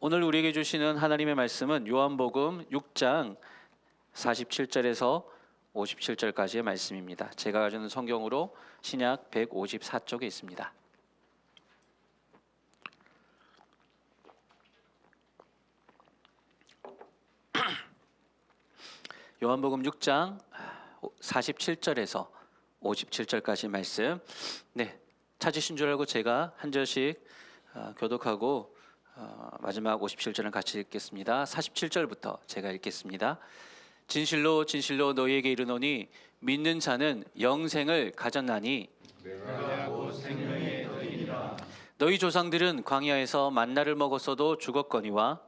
오늘 우리에게 주시는 하나님의 말씀은 요한복음 6장 47절에서 57절까지의 말씀입니다. 제가 가지고 있는 성경으로 신약 154쪽에 있습니다. 요한복음 6장 47절에서 57절까지 말씀. 찾으신 줄 알고 제가 한 절씩 교독하고 마지막 57절은 같이 읽겠습니다. 47절부터 제가 읽겠습니다. 진실로 진실로 너희에게 이르노니 믿는 자는 영생을 가졌나니 내가 곧 생명의 떡이니라. 너희 조상들은 광야에서 만나를 먹었어도 죽었거니와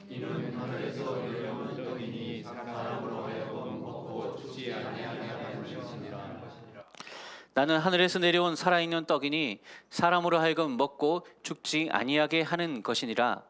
이는 하늘에서 내려온 떡이니 사람으로 하여금 먹고 죽지 아니하게 하는 것이니라. 나는 하늘에서 내려온 살아있는 떡이니 사람으로 하여금 먹고 죽지 아니하게 하는 것이니라.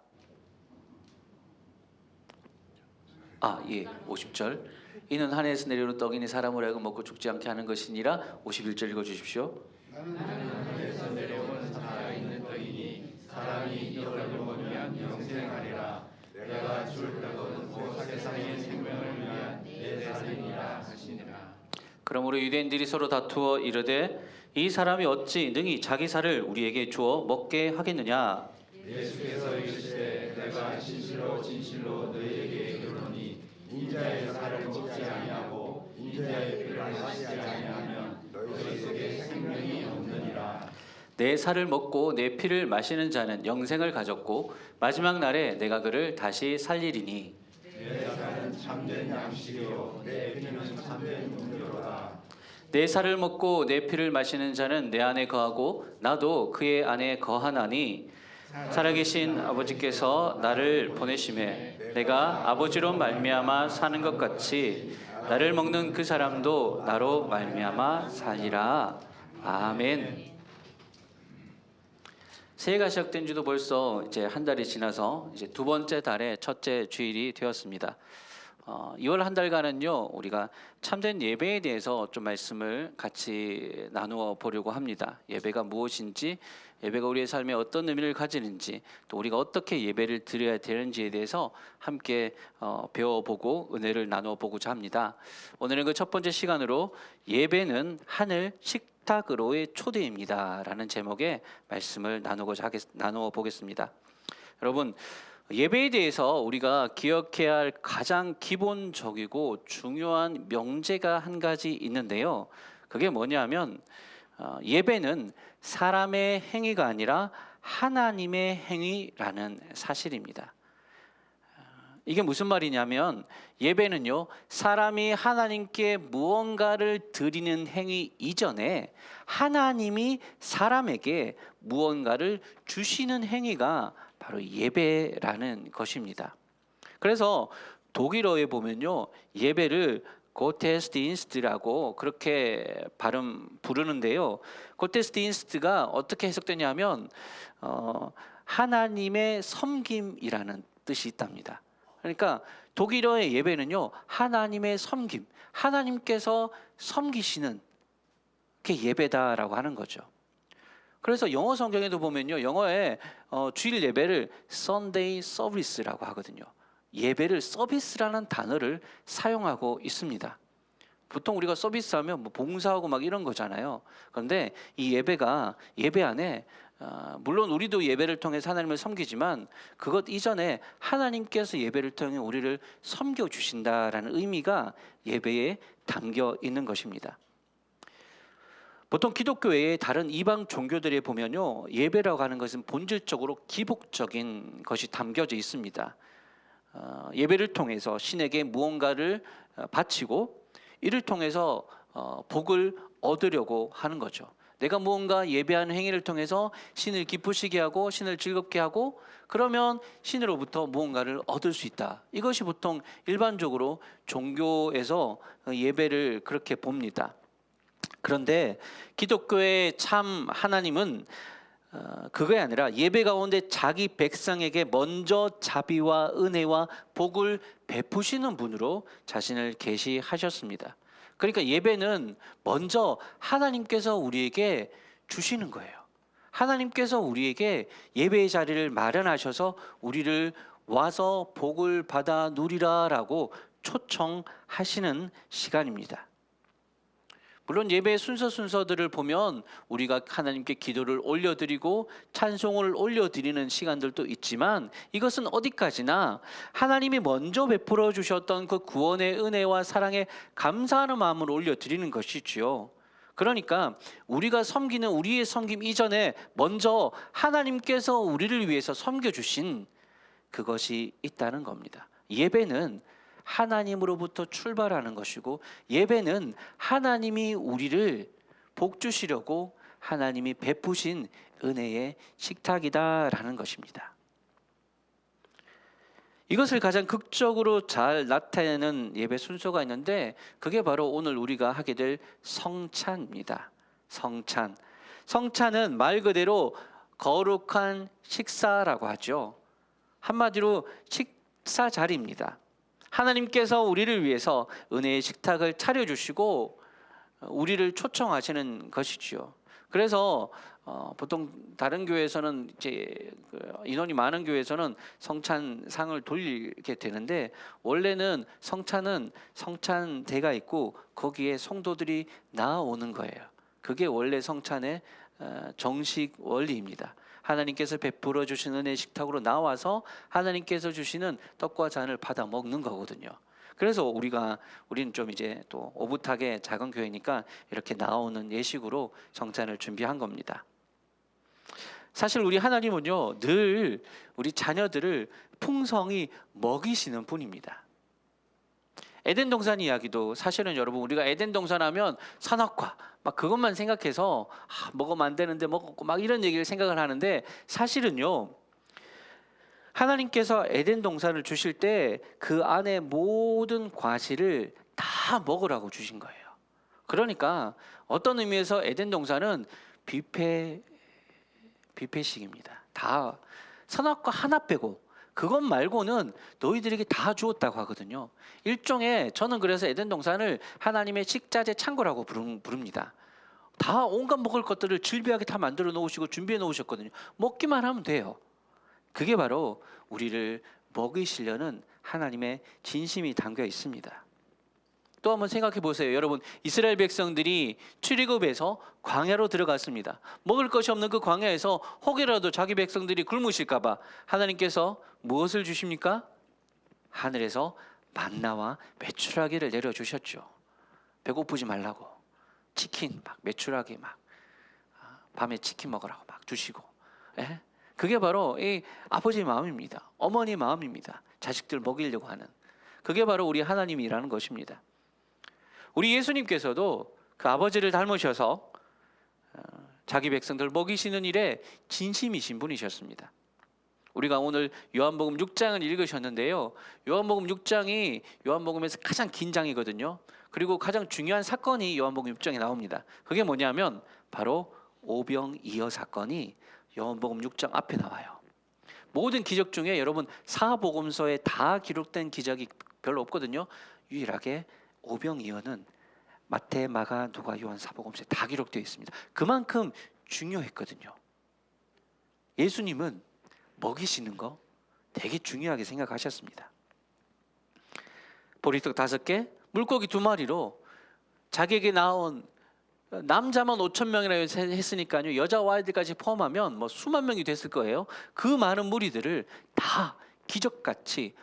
50절. 이는 하늘에서 내려온 떡이니 사람으로 하여금 먹고 죽지 않게 하는 것이니라. 51절 읽어주십시오. 나는 하늘에서 내려온 살아있는 떡이니 사람이 이 떡을 먹으면 영생하리라. 내가 줄 떡은 곧 세상의 생명을 위한 내 살이니라 하시니라. 그러므로 유대인들이 서로 다투어 이르되 이 사람이 어찌 능히 자기 살을 우리에게 주어 먹게 하겠느냐. 예수께서 이르시되 내가 진실로 진실로 너희에게 이르노니 인자의 살을 먹지 아니하고 인자의 피를 마시지 아니하면 너희 속에 생명이 없느니라. 내 살을 먹고 내 피를 마시는 자는 영생을 가졌고 마지막 날에 내가 그를 다시 살리리니 내 살은 참된 양식이요 내 피는 참된 음료로다. 내 살을 먹고 내 피를 마시는 자는 내 안에 거하고 나도 그의 안에 거하나니 살아계신 아버지께서 나를 보내심에 내가 아버지로 말미암아 사는 것 같이 나를 먹는 그 사람도 나로 말미암아 살리라. 아멘. 새해가 시작된 지도 벌써 이제 한 달이 지나서 이제 두 번째 달의 첫째 주일이 되었습니다. 2월 한 달간은요, 우리가 참된 예배에 대해서 좀 말씀을 같이 나누어 보려고 합니다. 예배가 무엇인지, 예배가 우리의 삶에 어떤 의미를 가지는지, 또 우리가 어떻게 예배를 드려야 되는지에 대해서 함께 배워보고 은혜를 나누어 보고자 합니다. 오늘은 그 첫 번째 시간으로 예배는 하늘 식탁으로의 초대입니다 라는 제목의 말씀을 나누어 보겠습니다. 여러분, 예배에 대해서 우리가 기억해야 할 가장 기본적이고 중요한 명제가 한 가지 있는데요. 그게 뭐냐면 예배는 사람의 행위가 아니라 하나님의 행위라는 사실입니다. 이게 무슨 말이냐면 예배는요, 사람이 하나님께 무언가를 드리는 행위 이전에 하나님이 사람에게 무언가를 주시는 행위가 바로 예배라는 것입니다. 그래서 독일어에 보면요, 예배를 고테스디인스트라고 그렇게 부르는데요. 고테스디인스트가 어떻게 해석되냐면 하나님의 섬김이라는 뜻이 있답니다. 그러니까 독일어의 예배는요, 하나님의 섬김, 하나님께서 섬기시는 게 예배다라고 하는 거죠. 그래서 영어 성경에도 보면요, 영어에 주일 예배를 Sunday Service라고 하거든요. 예배를 서비스라는 단어를 사용하고 있습니다. 보통 우리가 서비스하면 뭐 봉사하고 막 이런 거잖아요. 그런데 이 예배가 예배 안에 물론 우리도 예배를 통해서 하나님을 섬기지만 그것 이전에 하나님께서 예배를 통해 우리를 섬겨주신다라는 의미가 예배에 담겨 있는 것입니다. 보통 기독교의 다른 이방 종교들에 보면요, 예배라고 하는 것은 본질적으로 기복적인 것이 담겨져 있습니다. 예배를 통해서 신에게 무언가를 바치고 이를 통해서 복을 얻으려고 하는 거죠. 내가 무언가 예배하는 행위를 통해서 신을 기쁘시게 하고 신을 즐겁게 하고 그러면 신으로부터 무언가를 얻을 수 있다. 이것이 보통 일반적으로 종교에서 예배를 그렇게 봅니다. 그런데 기독교의 참 하나님은 그게 아니라 예배 가운데 자기 백성에게 먼저 자비와 은혜와 복을 베푸시는 분으로 자신을 계시하셨습니다. 그러니까 예배는 먼저 하나님께서 우리에게 주시는 거예요. 하나님께서 우리에게 예배의 자리를 마련하셔서 우리를 와서 복을 받아 누리라라고 초청하시는 시간입니다. 물론 예배의 순서들을 보면 우리가 하나님께 기도를 올려드리고 찬송을 올려드리는 시간들도 있지만, 이것은 어디까지나 하나님이 먼저 베풀어 주셨던 그 구원의 은혜와 사랑에 감사하는 마음을 올려드리는 것이지요. 그러니까 우리가 섬기는 우리의 섬김 이전에 먼저 하나님께서 우리를 위해서 섬겨주신 그것이 있다는 겁니다. 예배는 하나님으로부터 출발하는 것이고, 예배는 하나님이 우리를 복 주시려고 하나님이 베푸신 은혜의 식탁이다라는 것입니다. 이것을 가장 극적으로 잘 나타내는 예배 순서가 있는데, 그게 바로 오늘 우리가 하게 될 성찬입니다. 성찬은 말 그대로 거룩한 식사라고 하죠. 한마디로 식사 자리입니다. 하나님께서 우리를 위해서 은혜의 식탁을 차려주시고 우리를 초청하시는 것이지요. 그래서 보통 다른 교회에서는 이제 인원이 많은 교회에서는 성찬상을 돌리게 되는데, 원래는 성찬은 성찬대가 있고 거기에 성도들이 나아오는 거예요. 그게 원래 성찬의 정식 원리입니다. 하나님께서 베풀어 주신 은혜의 식탁으로 나와서 하나님께서 주시는 떡과 잔을 받아 먹는 거거든요. 그래서 우리는 좀 이제 또 오붓하게 작은 교회니까 이렇게 나오는 예식으로 성찬을 준비한 겁니다. 사실 우리 하나님은요, 늘 우리 자녀들을 풍성히 먹이시는 분입니다. 에덴 동산 이야기도 사실은 여러분, 우리가 에덴 동산 하면 선악과 막 그것만 생각해서 먹으면 안 되는데 먹었고 막 이런 얘기를 생각을 하는데, 사실은요, 하나님께서 에덴 동산을 주실 때 그 안에 모든 과실을 다 먹으라고 주신 거예요. 그러니까 어떤 의미에서 에덴 동산은 뷔페식입니다. 다 선악과 하나 빼고 그것 말고는 너희들에게 다 주었다고 하거든요. 일종의, 저는 그래서 에덴 동산을 하나님의 식자재 창고라고 부릅니다. 다 온갖 먹을 것들을 질비하게 다 만들어 놓으시고 준비해 놓으셨거든요. 먹기만 하면 돼요. 그게 바로 우리를 먹이시려는 하나님의 진심이 담겨 있습니다. 또 한번 생각해 보세요. 여러분, 이스라엘 백성들이 출애굽에서 광야로 들어갔습니다. 먹을 것이 없는 그 광야에서 혹여라도 자기 백성들이 굶으실까 봐 하나님께서 무엇을 주십니까? 하늘에서 만나와 메추라기를 내려주셨죠. 배고프지 말라고 치킨 막 메추라기 막 밤에 치킨 먹으라고 막 주시고, 그게 바로 이 아버지의 마음입니다. 어머니 마음입니다. 자식들 먹이려고 하는, 그게 바로 우리 하나님이라는 것입니다. 우리 예수님께서도 그 아버지를 닮으셔서 자기 백성들 먹이시는 일에 진심이신 분이셨습니다. 우리가 오늘 요한복음 6장을 읽으셨는데요, 요한복음 6장이 요한복음에서 가장 긴 장이거든요. 그리고 가장 중요한 사건이 요한복음 6장에 나옵니다. 그게 뭐냐면 바로 오병이어 사건이 요한복음 6장 앞에 나와요. 모든 기적 중에 여러분 사복음서에 다 기록된 기적이 별로 없거든요. 유일하게 오병이어는 마태, 마가, 누가, 요한 사복음서에 다 기록되어 있습니다. 그만큼 중요했거든요. 예수님은 먹이시는 거 되게 중요하게 생각하셨습니다. 보리떡 5개, 물고기 2마리로 자기에게 나온 남자만 5,000명이라 했으니까요, 여자와 아이들까지 포함하면 뭐 수만 명이 됐을 거예요. 그 많은 무리들을 다 기적같이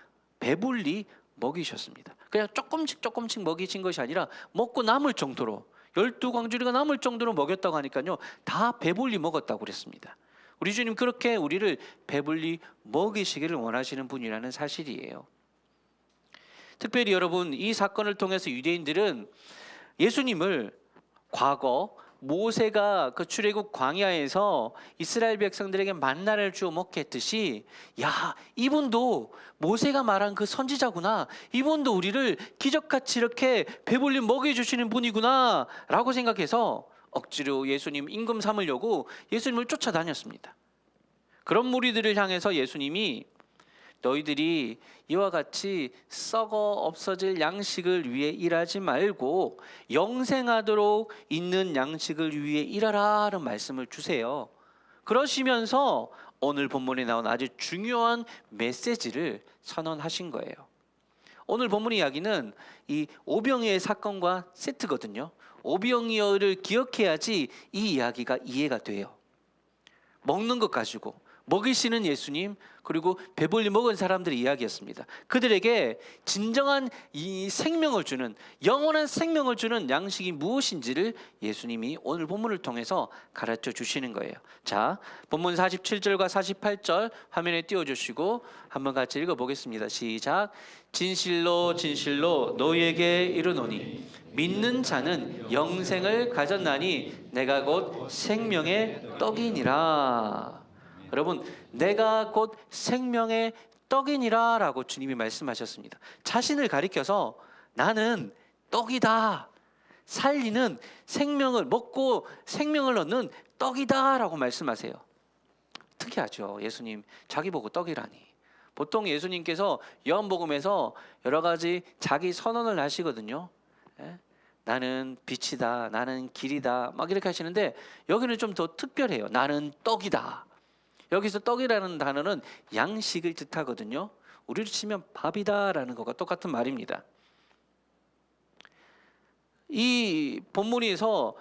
배불리 먹이셨습니다. 그냥 조금씩 먹이신 것이 아니라 먹고 남을 정도로, 12광주리가 남을 정도로 먹였다고 하니까요, 다 배불리 먹었다고 그랬습니다. 우리 주님 그렇게 우리를 배불리 먹이시기를 원하시는 분이라는 사실이에요. 특별히 여러분, 이 사건을 통해서 유대인들은 예수님을 과거 모세가 그 출애굽 광야에서 이스라엘 백성들에게 만나를 주어 먹게 했듯이, 야, 이분도 모세가 말한 그 선지자구나, 이분도 우리를 기적같이 이렇게 배불리 먹여주시는 분이구나 라고 생각해서 억지로 예수님 임금 삼으려고 예수님을 쫓아다녔습니다. 그런 무리들을 향해서 예수님이 너희들이 이와 같이 썩어 없어질 양식을 위해 일하지 말고 영생하도록 있는 양식을 위해 일하라는 말씀을 주세요. 그러시면서 오늘 본문에 나온 아주 중요한 메시지를 선언하신 거예요. 오늘 본문 이야기는 이 오병이어의 사건과 세트거든요. 오병이어를 기억해야지 이 이야기가 이해가 돼요. 먹는 것 가지고 먹이시는 예수님, 그리고 배불리 먹은 사람들의 이야기였습니다. 그들에게 진정한 이 생명을 주는, 영원한 생명을 주는 양식이 무엇인지를 예수님이 오늘 본문을 통해서 가르쳐 주시는 거예요. 자, 본문 47절과 48절 화면에 띄워주시고 한번 같이 읽어보겠습니다. 시작. 진실로 진실로 너희에게 이르노니 믿는 자는 영생을 가졌나니 내가 곧 생명의 떡이니라. 여러분, 내가 곧 생명의 떡이니라 라고 주님이 말씀하셨습니다. 자신을 가리켜서 나는 떡이다, 살리는, 생명을 먹고 생명을 얻는 떡이다 라고 말씀하세요. 특이하죠. 예수님 자기 보고 떡이라니. 보통 예수님께서 요한복음에서 여러 가지 자기 선언을 하시거든요. 나는 빛이다, 나는 길이다 막 이렇게 하시는데 여기는 좀 더 특별해요. 나는 떡이다. 여기서 떡이라는 단어는 양식을 뜻하거든요. 우리로 치면 밥이다라는 것과 똑같은 말입니다. 이 본문에서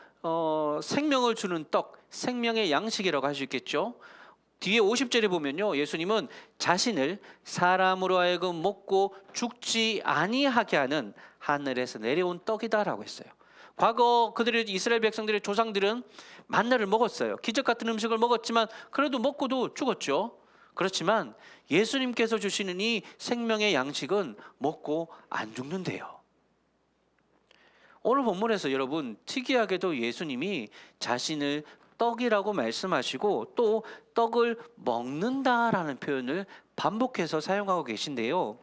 생명을 주는 떡, 생명의 양식이라고 할 수 있겠죠. 뒤에 50절에 보면요, 예수님은 자신을 사람으로 하여금 먹고 죽지 아니하게 하는 하늘에서 내려온 떡이다라고 했어요. 과거 그들의 이스라엘 백성들의 조상들은 만나를 먹었어요. 기적 같은 음식을 먹었지만 그래도 먹고도 죽었죠. 그렇지만 예수님께서 주시는 이 생명의 양식은 먹고 안 죽는데요. 오늘 본문에서 여러분, 특이하게도 예수님이 자신을 떡이라고 말씀하시고 또 떡을 먹는다라는 표현을 반복해서 사용하고 계신데요.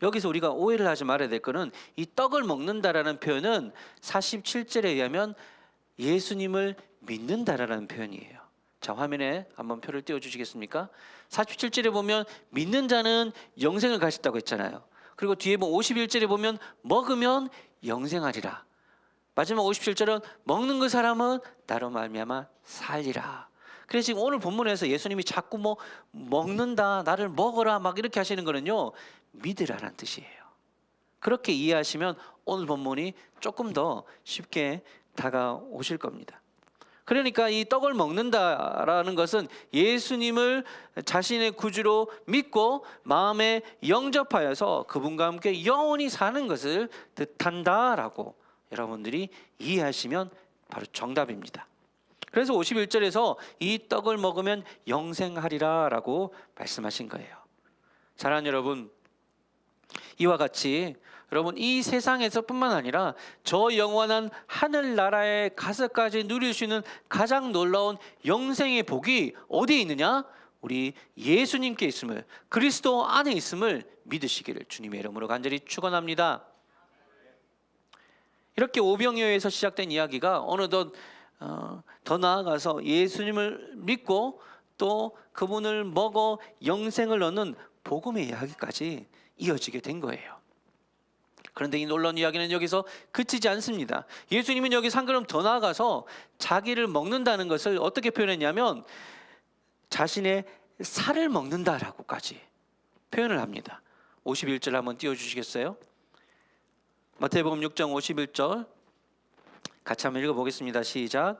여기서 우리가 오해를 하지 말아야 될 것은 이 떡을 먹는다라는 표현은 47절에 의하면 예수님을 믿는다라는 표현이에요. 자, 화면에 한번 표를 띄워주시겠습니까? 47절에 보면 믿는 자는 영생을 가졌다고 했잖아요. 그리고 뒤에 51절에 보면 먹으면 영생하리라. 마지막 57절은 먹는 그 사람은 나로 말미암아 살리라. 그래서 지금 오늘 본문에서 예수님이 자꾸 먹는다, 나를 먹어라 막 이렇게 하시는 거는요, 믿으라는 뜻이에요. 그렇게 이해하시면 오늘 본문이 조금 더 쉽게 다가오실 겁니다. 그러니까 이 떡을 먹는다라는 것은 예수님을 자신의 구주로 믿고 마음에 영접하여서 그분과 함께 영원히 사는 것을 뜻한다라고 여러분들이 이해하시면 바로 정답입니다. 그래서 51절에서 이 떡을 먹으면 영생하리라 라고 말씀하신 거예요. 사랑하는 여러분, 이와 같이 여러분, 이 세상에서 뿐만 아니라 저 영원한 하늘나라에 가서까지 누릴 수 있는 가장 놀라운 영생의 복이 어디에 있느냐? 우리 예수님께 있음을, 그리스도 안에 있음을 믿으시기를 주님의 이름으로 간절히 축원합니다. 이렇게 오병이어에서 시작된 이야기가 어느덧 더 나아가서 예수님을 믿고 또 그분을 먹어 영생을 얻는 복음의 이야기까지 이어지게 된 거예요. 그런데 이 놀라운 이야기는 여기서 그치지 않습니다. 예수님은 여기서 한 걸음 더 나아가서 자기를 먹는다는 것을 어떻게 표현했냐면 자신의 살을 먹는다라고까지 표현을 합니다. 51절 한번 띄워주시겠어요? 마태복음 6장 51절 같이 한번 읽어보겠습니다. 시작.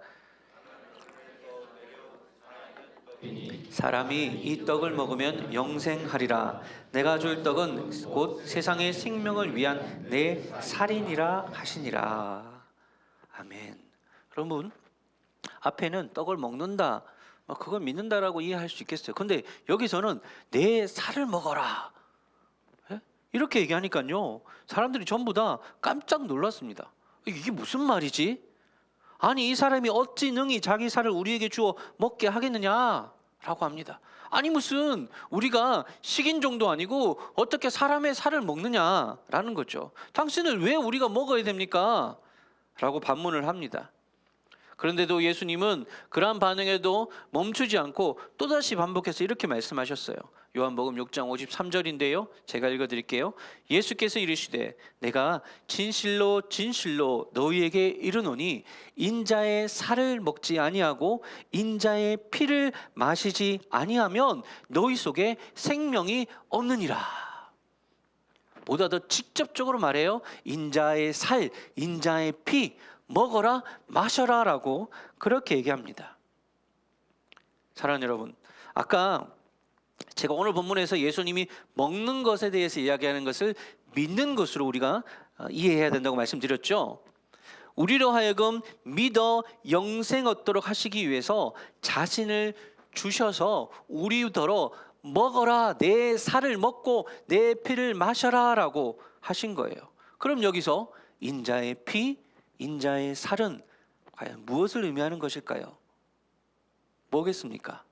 사람이 이 떡을 먹으면 영생하리라. 내가 줄 떡은 곧 세상의 생명을 위한 내 살이니라 하시니라. 아멘. 여러분, 앞에는 떡을 먹는다, 그걸 믿는다라고 이해할 수 있겠어요. 근데 여기서는 내 살을 먹어라 이렇게 얘기하니까요, 사람들이 전부 다 깜짝 놀랐습니다. 이게 무슨 말이지? 아니, 이 사람이 어찌 능히 자기 살을 우리에게 주어 먹게 하겠느냐라고 합니다. 아니, 무슨 우리가 식인종도 아니고 어떻게 사람의 살을 먹느냐라는 거죠. 당신을 왜 우리가 먹어야 됩니까? 라고 반문을 합니다. 그런데도 예수님은 그러한 반응에도 멈추지 않고 또다시 반복해서 이렇게 말씀하셨어요. 요한복음 6장 53절인데요. 제가 읽어드릴게요. 예수께서 이르시되 내가 진실로 진실로 너희에게 이르노니 인자의 살을 먹지 아니하고 인자의 피를 마시지 아니하면 너희 속에 생명이 없느니라. 보다 더 직접적으로 말해요. 인자의 살, 인자의 피 먹어라 마셔라 라고 그렇게 얘기합니다. 사랑하는 여러분, 아까 제가 오늘 본문에서 예수님이 먹는 것에 대해서 이야기하는 것을 믿는 것으로 우리가 이해해야 된다고 말씀드렸죠. 우리로 하여금 믿어 영생 얻도록 하시기 위해서 자신을 주셔서 우리더러 먹어라, 내 살을 먹고 내 피를 마셔라 라고 하신 거예요. 그럼 여기서 인자의 피, 인자의 살은 과연 무엇을 의미하는 것일까요? 뭐겠습니까?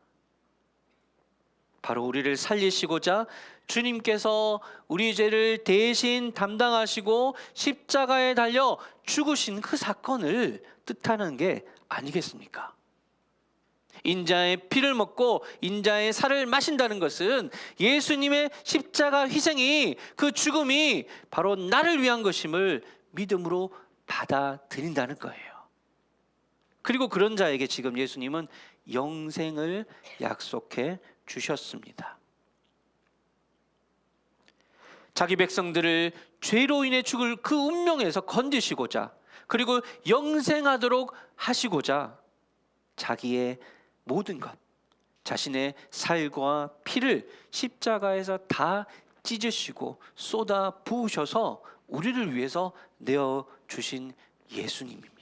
바로 우리를 살리시고자 주님께서 우리 죄를 대신 담당하시고 십자가에 달려 죽으신 그 사건을 뜻하는 게 아니겠습니까? 인자의 피를 먹고 인자의 살을 마신다는 것은 예수님의 십자가 희생이, 그 죽음이 바로 나를 위한 것임을 믿음으로 받아들인다는 거예요. 그리고 그런 자에게 지금 예수님은 영생을 약속해 주셨습니다. 자기 백성들을 죄로 인해 죽을 그 운명에서 건지시고자, 그리고 영생하도록 하시고자 자기의 모든 것, 자신의 살과 피를 십자가에서 다 찢으시고 쏟아 부으셔서 우리를 위해서 내어 주신 예수님입니다.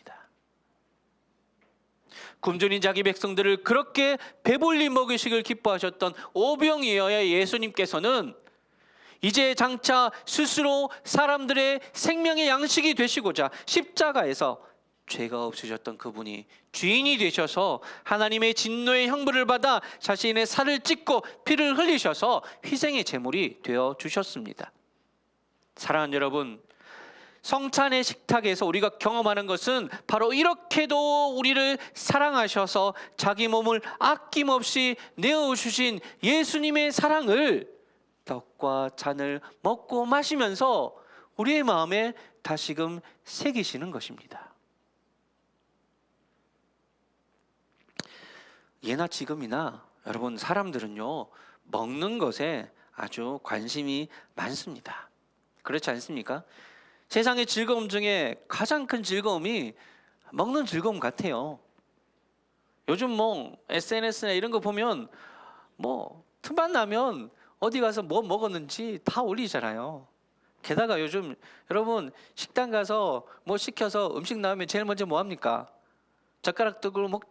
굶주린 자기 백성들을 그렇게 배불리 먹이시길 기뻐하셨던 오병이어의 예수님께서는 이제 장차 스스로 사람들의 생명의 양식이 되시고자 십자가에서 죄가 없으셨던 그분이 주인이 되셔서 하나님의 진노의 형벌을 받아 자신의 살을 찢고 피를 흘리셔서 희생의 제물이 되어 주셨습니다. 사랑하는 여러분, 성찬의 식탁에서 우리가 경험하는 것은 바로 이렇게도 우리를 사랑하셔서 자기 몸을 아낌없이 내어주신 예수님의 사랑을 떡과 잔을 먹고 마시면서 우리의 마음에 다시금 새기시는 것입니다. 예나 지금이나 여러분, 사람들은요 먹는 것에 아주 관심이 많습니다. 그렇지 않습니까? 세상의 즐거움 중에 가장 큰 즐거움이 먹는 즐거움 같아요. 요즘 뭐 SNS나 이런 거 보면 뭐 틈만 나면 어디 가서 뭐 먹었는지 다 올리잖아요. 게다가 요즘 여러분 식당 가서 뭐 시켜서 음식 나오면 제일 먼저 뭐 합니까? 젓가락 들고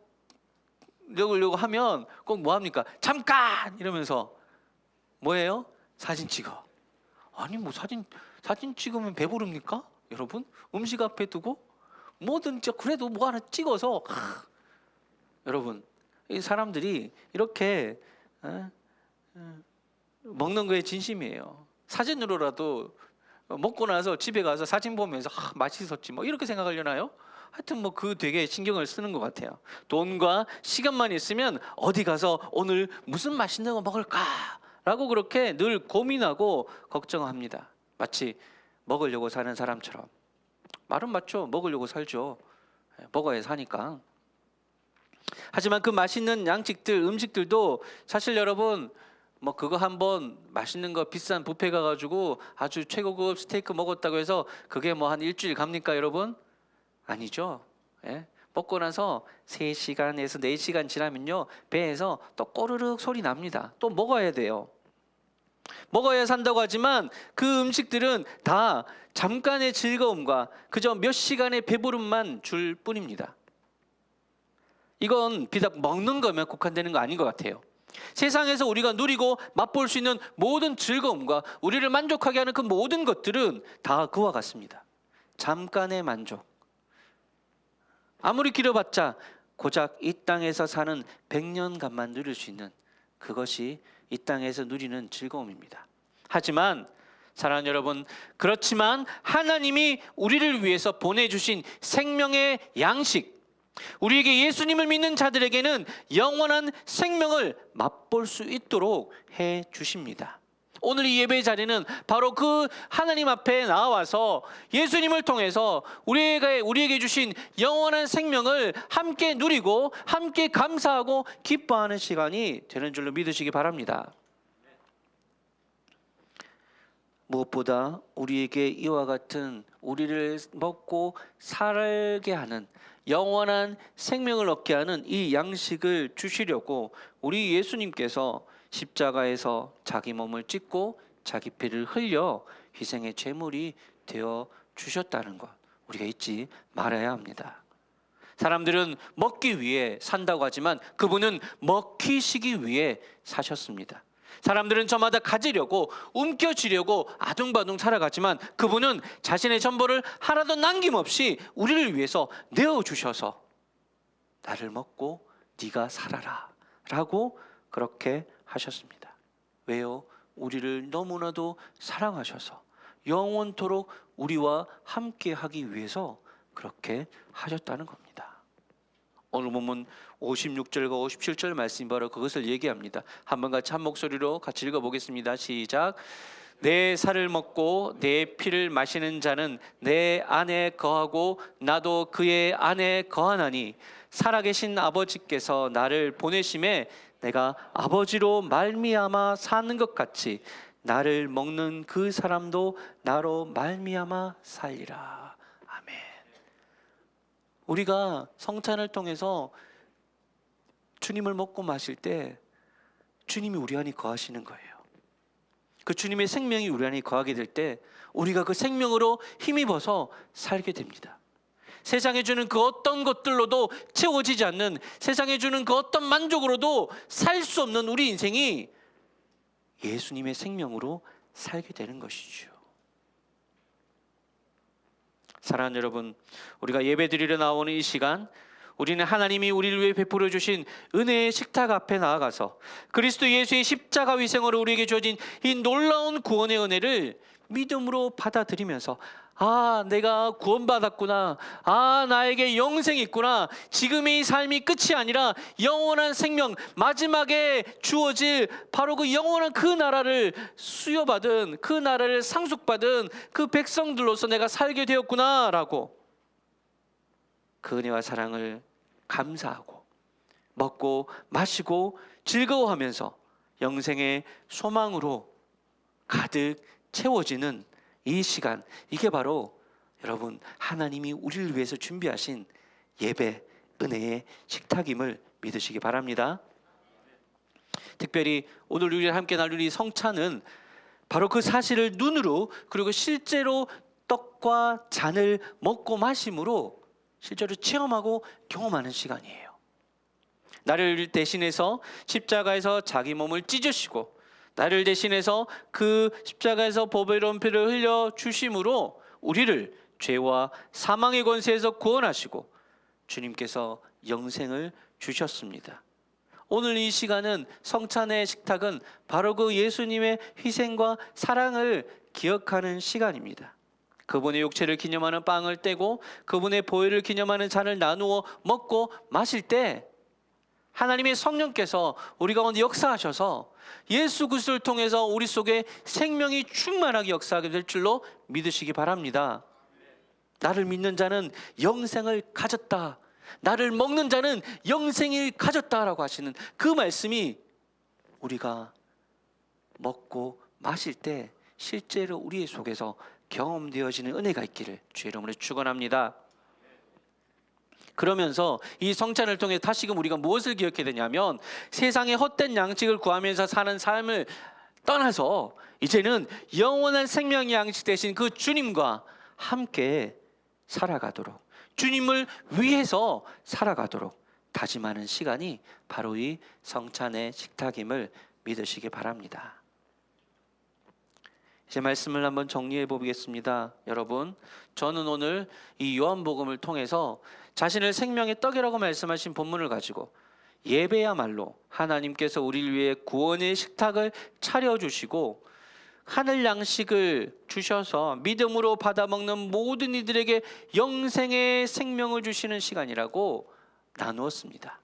먹으려고 하면 꼭 뭐 합니까? 잠깐! 이러면서 뭐예요? 사진 찍어. 아니 뭐 사진 찍으면 배부릅니까? 여러분 음식 앞에 두고 뭐든 그래도 뭐 하나 찍어서 여러분 이 사람들이 이렇게 먹는 거에 진심이에요. 사진으로라도 먹고 나서 집에 가서 사진 보면서 맛있었지 뭐 이렇게 생각하려나요? 하여튼 뭐 그 되게 신경을 쓰는 것 같아요. 돈과 시간만 있으면 어디 가서 오늘 무슨 맛있는 거 먹을까? 라고 그렇게 늘 고민하고 걱정합니다. 마치 먹으려고 사는 사람처럼. 말은 맞죠. 먹으려고 살죠. 먹어야 사니까. 하지만 그 맛있는 양식들, 음식들도 사실 여러분 뭐 그거 한번 맛있는 거 비싼 뷔페 가가지고 아주 최고급 스테이크 먹었다고 해서 그게 뭐 한 일주일 갑니까 여러분? 아니죠. 예? 먹고 나서 3시간에서 4시간 지나면요 배에서 또 꼬르륵 소리 납니다. 또 먹어야 돼요. 먹어야 산다고 하지만 그 음식들은 다 잠깐의 즐거움과 그저 몇 시간의 배부름만 줄 뿐입니다. 이건 비단 먹는 거면 국한되는 거 아닌 것 같아요. 세상에서 우리가 누리고 맛볼 수 있는 모든 즐거움과 우리를 만족하게 하는 그 모든 것들은 다 그와 같습니다. 잠깐의 만족. 아무리 길어봤자 고작 이 땅에서 사는 100년간만 누릴 수 있는 그것이 이 땅에서 누리는 즐거움입니다. 하지만 사랑하는 여러분, 그렇지만 하나님이 우리를 위해서 보내주신 생명의 양식, 우리에게 예수님을 믿는 자들에게는 영원한 생명을 맛볼 수 있도록 해 주십니다. 오늘 이 예배 자리는 바로 그 하나님 앞에 나와서 예수님을 통해서 우리에게 주신 영원한 생명을 함께 누리고 함께 감사하고 기뻐하는 시간이 되는 줄로 믿으시기 바랍니다. 무엇보다 우리에게 이와 같은 우리를 먹고 살게 하는 영원한 생명을 얻게 하는 이 양식을 주시려고 우리 예수님께서 십자가에서 자기 몸을 찢고 자기 피를 흘려 희생의 제물이 되어 주셨다는 것, 우리가 잊지 말아야 합니다. 사람들은 먹기 위해 산다고 하지만 그분은 먹히시기 위해 사셨습니다. 사람들은 저마다 가지려고 움켜쥐려고 아둥바둥 살아가지만 그분은 자신의 전부를 하나도 남김없이 우리를 위해서 내어주셔서 나를 먹고 네가 살아라 라고 그렇게 하셨습니다. 왜요? 우리를 너무나도 사랑하셔서 영원토록 우리와 함께 하기 위해서 그렇게 하셨다는 겁니다. 오늘 본문 56절과 57절 말씀이 바로 그것을 얘기합니다. 한번 같이 한 목소리로 같이 읽어보겠습니다. 시작. 내 살을 먹고 내 피를 마시는 자는 내 안에 거하고 나도 그의 안에 거하나니 살아계신 아버지께서 나를 보내심에 내가 아버지로 말미암아 사는 것 같이 나를 먹는 그 사람도 나로 말미암아 살리라. 아멘. 우리가 성찬을 통해서 주님을 먹고 마실 때 주님이 우리 안에 거하시는 거예요. 그 주님의 생명이 우리 안에 거하게 될 때 우리가 그 생명으로 힘입어서 살게 됩니다. 세상에 주는 그 어떤 것들로도 채워지지 않는, 세상에 주는 그 어떤 만족으로도 살 수 없는 우리 인생이 예수님의 생명으로 살게 되는 것이죠. 사랑하는 여러분, 우리가 예배드리러 나오는 이 시간, 우리는 하나님이 우리를 위해 베풀어 주신 은혜의 식탁 앞에 나아가서 그리스도 예수의 십자가 위생으로 우리에게 주어진 이 놀라운 구원의 은혜를 믿음으로 받아들이면서 아, 내가 구원받았구나. 아, 나에게 영생이 있구나. 지금의 이 삶이 끝이 아니라 영원한 생명, 마지막에 주어질 바로 그 영원한 그 나라를 수여받은, 그 나라를 상속받은 그 백성들로서 내가 살게 되었구나 라고 그 은혜와 사랑을 감사하고 먹고 마시고 즐거워하면서 영생의 소망으로 가득 채워지는 이 시간, 이게 바로 여러분 하나님이 우리를 위해서 준비하신 예배, 은혜의 식탁임을 믿으시기 바랍니다. 특별히 오늘 우리가 함께 나눌 이 성찬은 바로 그 사실을 눈으로 그리고 실제로 떡과 잔을 먹고 마심으로 실제로 체험하고 경험하는 시간이에요. 나를 대신해서 십자가에서 자기 몸을 찢으시고 나를 대신해서 그 십자가에서 보배로운 피를 흘려 주심으로 우리를 죄와 사망의 권세에서 구원하시고 주님께서 영생을 주셨습니다. 오늘 이 시간은 성찬의 식탁은 바로 그 예수님의 희생과 사랑을 기억하는 시간입니다. 그분의 육체를 기념하는 빵을 떼고 그분의 보혈을 기념하는 잔을 나누어 먹고 마실 때 하나님의 성령께서 우리 가운데 역사하셔서 예수 그리스도를 통해서 우리 속에 생명이 충만하게 역사하게 될 줄로 믿으시기 바랍니다. 나를 믿는 자는 영생을 가졌다. 나를 먹는 자는 영생을 가졌다라고 하시는 그 말씀이 우리가 먹고 마실 때 실제로 우리의 속에서 경험되어지는 은혜가 있기를 주의 이름으로 축원합니다. 그러면서 이 성찬을 통해 다시금 우리가 무엇을 기억해야 되냐면 세상의 헛된 양식을 구하면서 사는 삶을 떠나서 이제는 영원한 생명의 양식 대신 그 주님과 함께 살아가도록, 주님을 위해서 살아가도록 다짐하는 시간이 바로 이 성찬의 식탁임을 믿으시기 바랍니다. 제 말씀을 한번 정리해 보겠습니다. 여러분, 저는 오늘 이 요한복음을 통해서 자신을 생명의 떡이라고 말씀하신 본문을 가지고 예배야말로 하나님께서 우리를 위해 구원의 식탁을 차려주시고 하늘 양식을 주셔서 믿음으로 받아먹는 모든 이들에게 영생의 생명을 주시는 시간이라고 나누었습니다.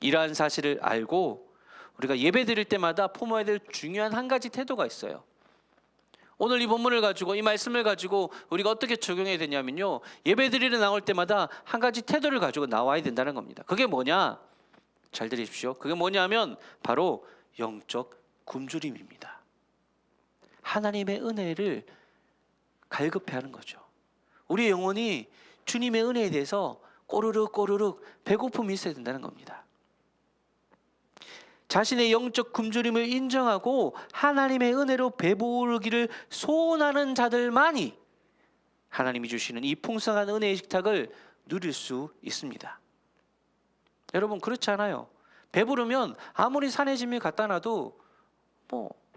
이러한 사실을 알고 우리가 예배 드릴 때마다 품어야 될 중요한 한 가지 태도가 있어요. 오늘 이 본문을 가지고, 이 말씀을 가지고 우리가 어떻게 적용해야 되냐면요, 예배 드리러 나올 때마다 한 가지 태도를 가지고 나와야 된다는 겁니다. 그게 뭐냐? 잘 들으십시오. 그게 뭐냐면 바로 영적 굶주림입니다. 하나님의 은혜를 갈급해하는 거죠. 우리의 영혼이 주님의 은혜에 대해서 꼬르륵 꼬르륵 배고픔이 있어야 된다는 겁니다. 자신의 영적 굶주림을 인정하고 하나님의 은혜로 배부르기를 소원하는 자들만이 하나님이 주시는 이 풍성한 은혜의 식탁을 누릴 수 있습니다. 여러분, 그렇지 않아요? 배부르면 아무리 산의 진미 갖다 놔도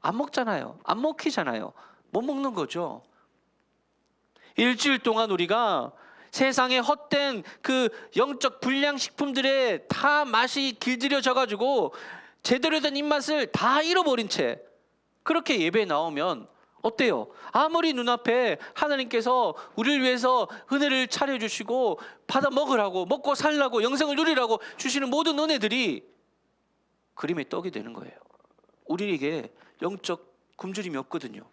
안 먹잖아요. 안 먹히잖아요. 못 먹는 거죠. 일주일 동안 우리가 세상에 헛된 그 영적 불량식품들에 다 맛이 길들여져 가지고 제대로 된 입맛을 다 잃어버린 채 그렇게 예배에 나오면 어때요? 아무리 눈앞에 하나님께서 우리를 위해서 은혜를 차려주시고 받아 먹으라고, 먹고 살라고, 영생을 누리라고 주시는 모든 은혜들이 그림의 떡이 되는 거예요. 우리에게 영적 굶주림이 없거든요.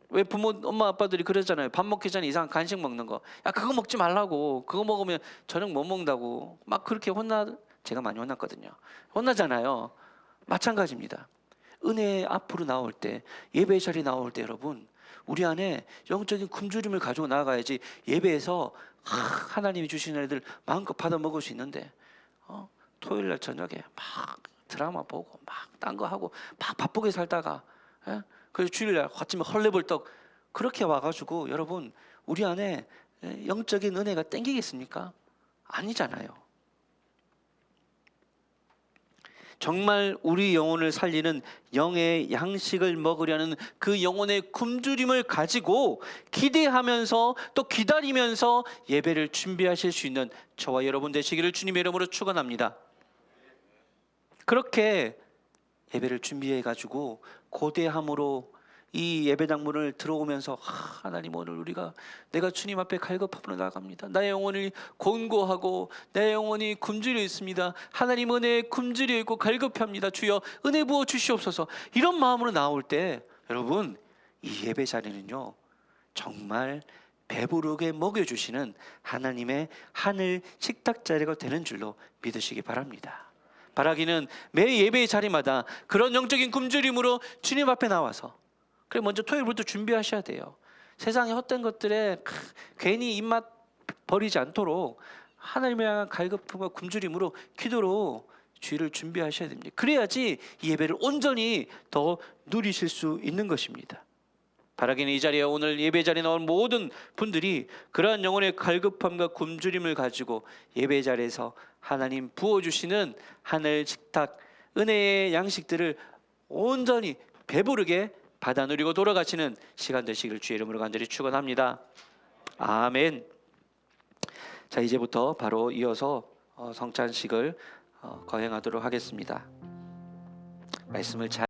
왜 엄마 아빠들이 그러잖아요. 밥 먹기 전에 이상한 간식 먹는 거. 야, 그거 먹지 말라고. 그거 먹으면 저녁 못 먹는다고. 막 그렇게 제가 많이 혼났거든요. 혼나잖아요. 마찬가지입니다. 은혜 앞으로 나올 때, 예배 자리 나올 때 여러분, 우리 안에 영적인 굶주림을 가지고 나아가야지 예배에서 하나님이 주신 애들 마음껏 받아 먹을 수 있는데 토요일 날 저녁에 막 드라마 보고 막 딴 거 하고 막 바쁘게 살다가 그래서 주일날 아침에 헐레벌떡 그렇게 와가지고 여러분, 우리 안에 영적인 은혜가 땡기겠습니까? 아니잖아요. 정말 우리 영혼을 살리는 영의 양식을 먹으려는 그 영혼의 굶주림을 가지고 기대하면서 또 기다리면서 예배를 준비하실 수 있는 저와 여러분 되시기를 주님의 이름으로 축원합니다. 그렇게 예배를 준비해 가지고 고대함으로 이 예배당 문을 들어오면서 하나님, 오늘 내가 주님 앞에 갈급함으로 나갑니다. 나의 영혼이 곤고하고 내 영혼이 굶주려 있습니다. 하나님 은혜에 굶주려 있고 갈급합니다. 주여 은혜 부어 주시옵소서. 이런 마음으로 나올 때 여러분, 이 예배 자리는요 정말 배부르게 먹여주시는 하나님의 하늘 식탁 자리가 되는 줄로 믿으시기 바랍니다. 바라기는 매 예배의 자리마다 그런 영적인 굶주림으로 주님 앞에 나와서, 그래 먼저 토요일부터 준비하셔야 돼요. 세상의 헛된 것들에 괜히 입맛 버리지 않도록 하나님을 향한 갈급함과 굶주림으로 기도로 주일을 준비하셔야 됩니다. 그래야지 이 예배를 온전히 더 누리실 수 있는 것입니다. 바라기는 이 자리에 오늘 예배 자리에 나온 모든 분들이 그러한 영혼의 갈급함과 굶주림을 가지고 예배 자리에서 하나님 부어주시는 하늘 식탁 은혜의 양식들을 온전히 배부르게 받아 누리고 돌아가시는 시간 되시기를 주의 이름으로 간절히 축원합니다. 아멘. 자, 이제부터 바로 이어서 성찬식을 거행하도록 하겠습니다. 말씀을 잘